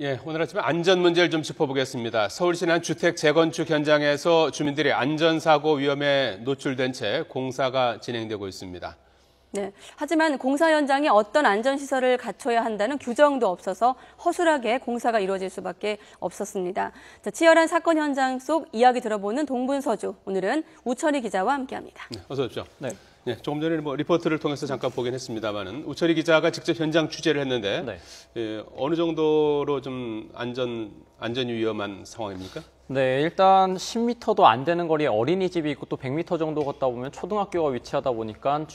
예, 오늘 아침에 안전 문제를 좀 짚어보겠습니다. 서울시 한 주택 재건축 현장에서 주민들이 안전사고 위험에 노출된 채 공사가 진행되고 있습니다. 네, 하지만 공사 현장에 어떤 안전시설을 갖춰야 한다는 규정도 없어서 허술하게 공사가 이루어질 수밖에 없었습니다. 자, 치열한 사건 현장 속 이야기 들어보는 동분서주, 오늘은 우철희 기자와 함께합니다. 네, 어서 오십시오. 네. 네, 조금 전에 리포트를 통해서 잠깐 보긴 했습니다만은 우철희 기자가 직접 현장 취재를 했는데 네. 어느 정도로 좀 안전이 위험한 상황입니까? 네, 일단 10m도 안 되는 거리에 어린이집이 있고 또 100m 정도 걷다 보면 초등학교가 위치하다 보니까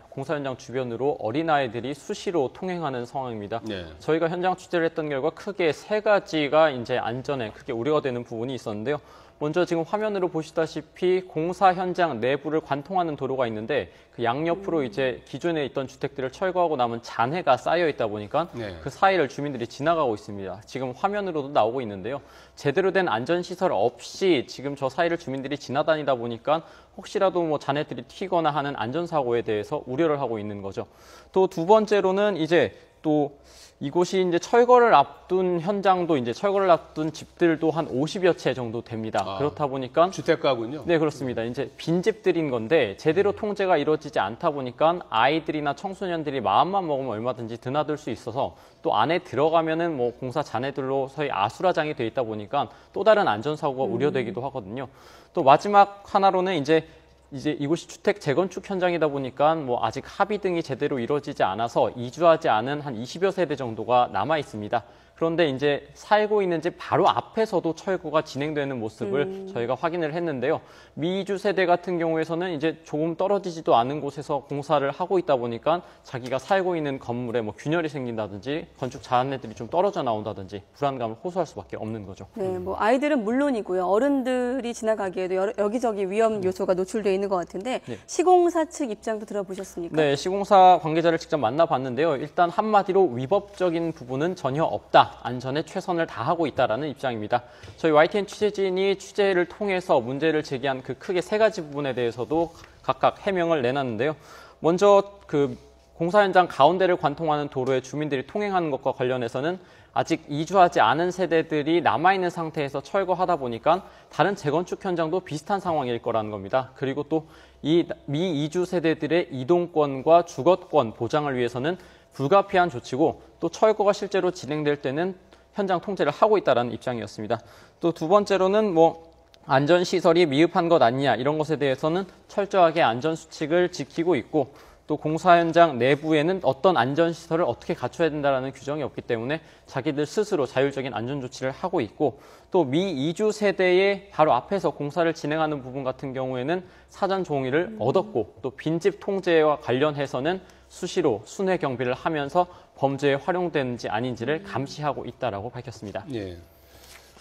공사 현장 주변으로 어린아이들이 수시로 통행하는 상황입니다. 네. 저희가 현장 취재를 했던 결과 크게 세 가지가 이제 안전에 크게 우려가 되는 부분이 있었는데요. 먼저 지금 화면으로 보시다시피 공사 현장 내부를 관통하는 도로가 있는데 그 양옆으로 이제 기존에 있던 주택들을 철거하고 남은 잔해가 쌓여 있다 보니까 네. 그 사이를 주민들이 지나가고 있습니다. 지금 화면으로도 나오고 있는데요. 제대로 된 안전시설 없이 지금 저 사이를 주민들이 지나다니다 보니까 혹시라도 뭐 잔해들이 튀거나 하는 안전사고에 대해서 우려를 하고 있는 거죠. 또 두 번째로는 이제 또 이곳이 이제 철거를 앞둔 현장도 이제 철거를 앞둔 집들도 한 50여 채 정도 됩니다. 그렇다 보니까 주택가군요. 네, 그렇습니다. 이제 빈집들인 건데 제대로 통제가 이루어지지 않다 보니까 아이들이나 청소년들이 마음만 먹으면 얼마든지 드나들 수 있어서 또 안에 들어가면은 뭐 공사 잔해들로 서히 아수라장이 돼 있다 보니까 또 다른 안전사고가 우려되기도 하거든요. 또 마지막 하나로는 이제 이곳이 주택 재건축 현장이다 보니까 뭐 아직 합의 등이 제대로 이루어지지 않아서 이주하지 않은 한 20여 세대 정도가 남아 있습니다. 그런데 이제 살고 있는 집 바로 앞에서도 철거가 진행되는 모습을 저희가 확인을 했는데요. 미이주 세대 같은 경우에서는 이제 조금 떨어지지도 않은 곳에서 공사를 하고 있다 보니까 자기가 살고 있는 건물에 뭐 균열이 생긴다든지 건축 잔해들이 좀 떨어져 나온다든지 불안감을 호소할 수밖에 없는 거죠. 네, 뭐 아이들은 물론이고요. 어른들이 지나가기에도 여기저기 위험 요소가 노출되어 있는 것 같은데 네. 시공사 측 입장도 들어보셨습니까? 네, 시공사 관계자를 직접 만나봤는데요. 일단 한마디로 위법적인 부분은 전혀 없다. 안전에 최선을 다하고 있다라는 입장입니다. 저희 YTN 취재진이 취재를 통해서 문제를 제기한 그 크게 세 가지 부분에 대해서도 각각 해명을 내놨는데요. 먼저 그 공사 현장 가운데를 관통하는 도로에 주민들이 통행하는 것과 관련해서는 아직 이주하지 않은 세대들이 남아있는 상태에서 철거하다 보니까 다른 재건축 현장도 비슷한 상황일 거라는 겁니다. 그리고 또 이 미이주 세대들의 이동권과 주거권 보장을 위해서는 불가피한 조치고 또 철거가 실제로 진행될 때는 현장 통제를 하고 있다는 입장이었습니다. 또 두 번째로는 뭐 안전시설이 미흡한 것 아니냐 이런 것에 대해서는 철저하게 안전수칙을 지키고 있고 또 공사 현장 내부에는 어떤 안전시설을 어떻게 갖춰야 된다는 규정이 없기 때문에 자기들 스스로 자율적인 안전조치를 하고 있고 또 미이주 세대의 바로 앞에서 공사를 진행하는 부분 같은 경우에는 사전 동의를 얻었고 또 빈집 통제와 관련해서는 수시로 순회 경비를 하면서 범죄에 활용되는지 아닌지를 감시하고 있다라고 밝혔습니다. 예.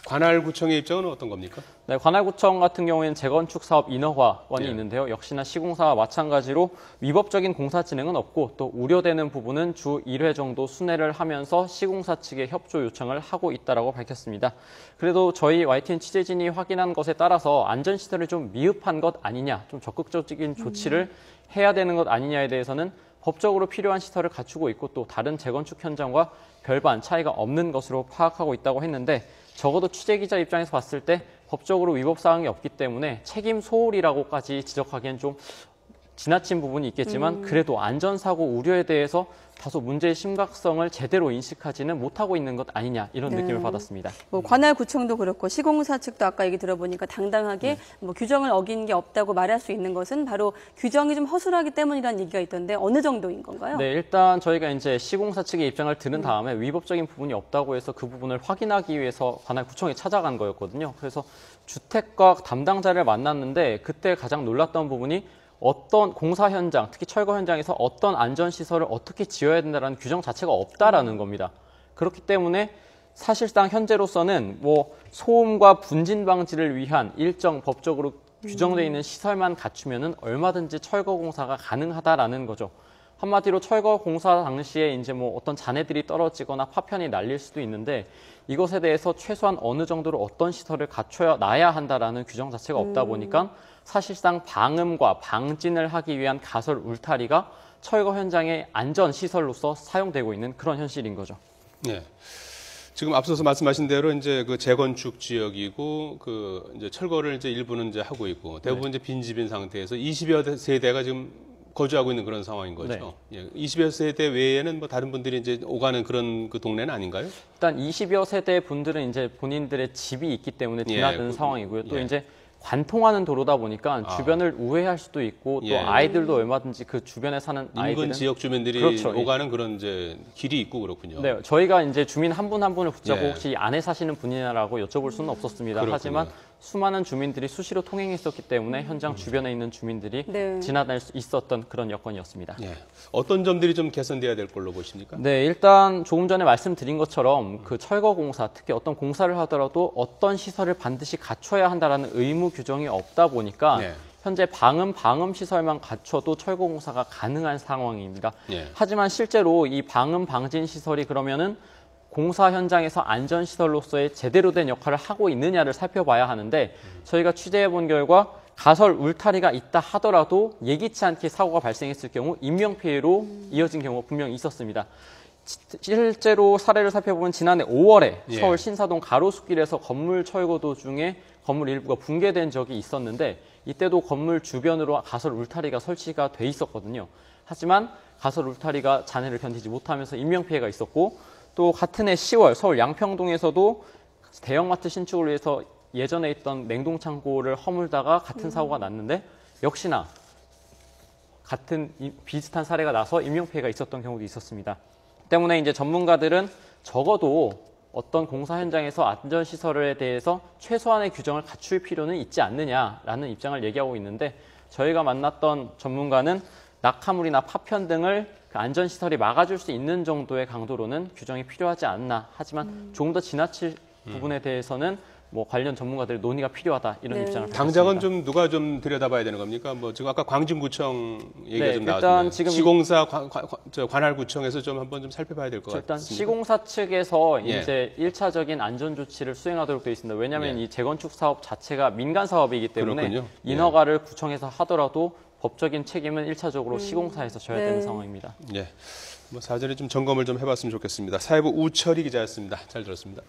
관할구청의 입장은 어떤 겁니까? 네, 관할구청 같은 경우에는 재건축 사업 인허가원이 예. 있는데요. 역시나 시공사와 마찬가지로 위법적인 공사 진행은 없고 또 우려되는 부분은 주 1회 정도 순회를 하면서 시공사 측에 협조 요청을 하고 있다라고 밝혔습니다. 그래도 저희 YTN 취재진이 확인한 것에 따라서 안전시설을 좀 미흡한 것 아니냐, 좀 적극적인 조치를 해야 되는 것 아니냐에 대해서는 법적으로 필요한 시설을 갖추고 있고 또 다른 재건축 현장과 별반 차이가 없는 것으로 파악하고 있다고 했는데 적어도 취재기자 입장에서 봤을 때 법적으로 위법 사항이 없기 때문에 책임 소홀이라고까지 지적하기엔 좀 지나친 부분이 있겠지만 그래도 안전사고 우려에 대해서 다소 문제의 심각성을 제대로 인식하지는 못하고 있는 것 아니냐 이런 느낌을 받았습니다. 뭐 관할구청도 그렇고 시공사 측도 아까 얘기 들어보니까 당당하게 뭐 규정을 어긴 게 없다고 말할 수 있는 것은 바로 규정이 좀 허술하기 때문이라는 얘기가 있던데 어느 정도인 건가요? 네, 일단 저희가 이제 시공사 측의 입장을 들은 다음에 위법적인 부분이 없다고 해서 그 부분을 확인하기 위해서 관할구청에 찾아간 거였거든요. 그래서 주택과 담당자를 만났는데 그때 가장 놀랐던 부분이 어떤 공사 현장, 특히 철거 현장에서 어떤 안전시설을 어떻게 지어야 된다는 규정 자체가 없다라는 겁니다. 그렇기 때문에 사실상 현재로서는 뭐 소음과 분진 방지를 위한 일정 법적으로 규정되어 있는 시설만 갖추면은 얼마든지 철거 공사가 가능하다라는 거죠. 한마디로 철거 공사 당시에 이제 뭐 어떤 잔해들이 떨어지거나 파편이 날릴 수도 있는데 이것에 대해서 최소한 어느 정도로 어떤 시설을 갖춰야 놔야 한다라는 규정 자체가 없다 보니까 사실상 방음과 방진을 하기 위한 가설 울타리가 철거 현장의 안전 시설로서 사용되고 있는 그런 현실인 거죠. 네. 지금 앞서서 말씀하신 대로 이제 그 재건축 지역이고 그 이제 철거를 이제 일부는 이제 하고 있고 대부분 이제 빈집인 상태에서 20여 세대가 지금 거주하고 있는 그런 상황인 거죠. 예, 20여 세대 외에는 뭐 다른 분들이 이제 오가는 그런 그 동네는 아닌가요? 일단 20여 세대 분들은 이제 본인들의 집이 있기 때문에 드나드는 상황이고요. 또 이제 관통하는 도로다 보니까 주변을 우회할 수도 있고 또 아이들도 얼마든지 그 주변에 사는 아이들은 인근 지역 주민들이 그렇죠. 오가는 그런 이제 길이 있고 그렇군요. 네, 저희가 이제 주민 한 분 한 분을 붙잡고 혹시 안에 사시는 분이냐라고 여쭤볼 수는 없었습니다. 그렇군요. 하지만 수많은 주민들이 수시로 통행했었기 때문에 현장 주변에 있는 주민들이 지나다닐 수 있었던 그런 여건이었습니다. 예. 어떤 점들이 좀 개선돼야 될 걸로 보십니까? 네, 일단 조금 전에 말씀드린 것처럼 그 철거 공사, 특히 어떤 공사를 하더라도 어떤 시설을 반드시 갖춰야 한다라는 의무 규정이 없다 보니까 현재 방음 시설만 갖춰도 철거 공사가 가능한 상황입니다. 하지만 실제로 이 방음 방진 시설이 그러면은 공사 현장에서 안전시설로서의 제대로 된 역할을 하고 있느냐를 살펴봐야 하는데 저희가 취재해본 결과 가설 울타리가 있다 하더라도 예기치 않게 사고가 발생했을 경우 인명피해로 이어진 경우가 분명히 있었습니다. 실제로 사례를 살펴보면 지난해 5월에 서울 신사동 가로수길에서 건물 철거 도중에 건물 일부가 붕괴된 적이 있었는데 이때도 건물 주변으로 가설 울타리가 설치가 돼 있었거든요. 하지만 가설 울타리가 잔해를 견디지 못하면서 인명피해가 있었고 또 같은 해 10월 서울 양평동에서도 대형마트 신축을 위해서 예전에 있던 냉동창고를 허물다가 같은 사고가 났는데 역시나 같은 비슷한 사례가 나서 인명피해가 있었던 경우도 있었습니다. 때문에 이제 전문가들은 적어도 어떤 공사 현장에서 안전시설에 대해서 최소한의 규정을 갖출 필요는 있지 않느냐라는 입장을 얘기하고 있는데 저희가 만났던 전문가는 낙하물이나 파편 등을 그 안전시설이 막아줄 수 있는 정도의 강도로는 규정이 필요하지 않나. 하지만 조금 더 지나칠 부분에 대해서는 뭐 관련 전문가들의 논의가 필요하다 이런 입장을 당장은 좀 누가 좀 들여다봐야 되는 겁니까? 뭐 지금 아까 광진구청 얘기가 좀 나왔는데 지금 시공사 관할구청에서 좀 한번 좀 살펴봐야 될 것 같습니다. 일단 시공사 측에서 이제 1차적인 안전 조치를 수행하도록 되어 있습니다. 왜냐하면 이 재건축 사업 자체가 민간 사업이기 때문에 그렇군요. 인허가를 구청에서 하더라도 법적인 책임은 1차적으로 시공사에서 져야 되는 상황입니다. 뭐 사전에 좀 점검을 좀 해봤으면 좋겠습니다. 사회부 우철희 기자였습니다. 잘 들었습니다.